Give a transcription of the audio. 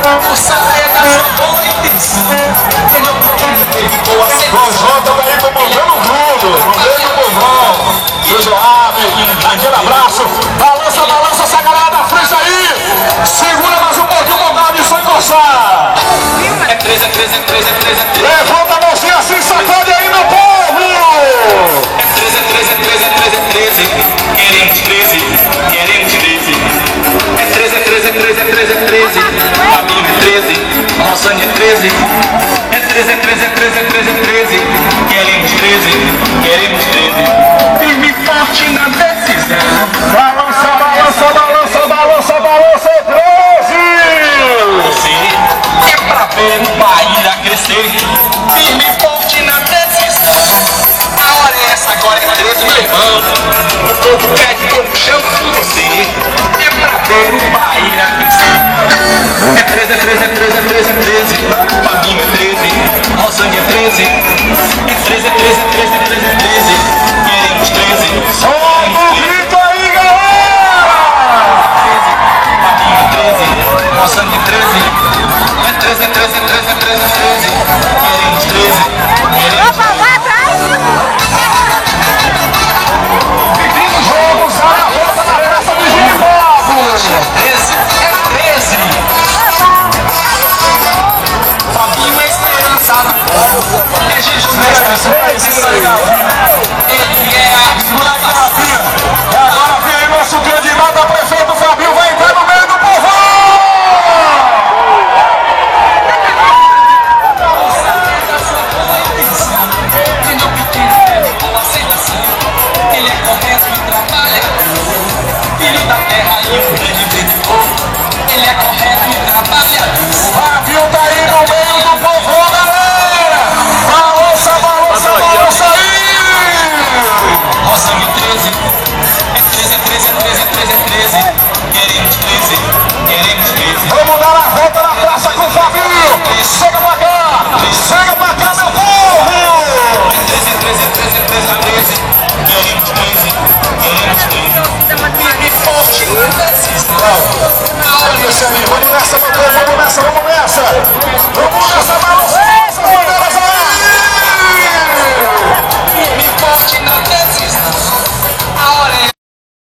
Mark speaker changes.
Speaker 1: O saber da sua boa intenção.
Speaker 2: Conjunto daí do Bugando Bruno, Bugando Bugão, do Joab, aquele abraço. Balança, balança essa galera da frente aí. Segura mais um pouquinho, mandar isso encostar.
Speaker 1: É 13, é 13, é 13, é 13, é 13.
Speaker 2: Levanta a mãozinha assim, sacode aí no povo.
Speaker 1: É 13, é 13, é 13, é 13, é 13. Queremos 13, queremos 13. É 13, é 13, é 13, é 13, é 13. Fabinho é 13, Rossane é 13. É 13, é 13, é 13, é 13, é 13. Queremos 13, queremos 13. Firme e forte na decisão.
Speaker 2: Balança, balança, balança, balança, balança, 13.
Speaker 1: Você é pra ver o Bahia crescer. Firme e forte na decisão. A hora é essa, agora é 13, meu irmão. O povo pede como chama você. É pra ver o Bahia crescer. É 13, é 13, é 13, é 13, é 13. Fabinho é 13, Rosane é 13. É 13, é 13, é 13, é 13, é 13. Queremos 13.
Speaker 2: Solta o grito aí, galera.
Speaker 1: Fabinho é 13, Rosane é 13. É 13, é 13, é 13, é 13, é 13. Queremos 13. Queremos 13.
Speaker 2: Vamos à volta da praça do Girimbabos.
Speaker 1: 13, é 13. Fabinho é esperança. É Jesus Ele é a salvação.
Speaker 2: E agora vem aí nosso candidato a prefeito Fabinho, vai entrar no meio do povão.
Speaker 1: Ele é o pequeno, boa aceitação. Ele é correto e trabalha. Filho da terra e um grande benefício. Ele é correto e trabalha.
Speaker 2: Fabinho tá aí no meio do povão, galera. Balança, balança, balança aí.
Speaker 1: Rosane 13. É 13, é 13, é 13, é 13, é 13. Queremos 13, queremos 13.
Speaker 2: Vamos dar a volta na praça com o Fabinho. Chega pra cá, meu povo.
Speaker 1: É 13, é 13, é 13, é 13, é 13. Queremos 13, queremos 13. Firme e forte na decisão.
Speaker 2: Vamos nessa, meu povo, vamos nessa, vamos nessa. Vamos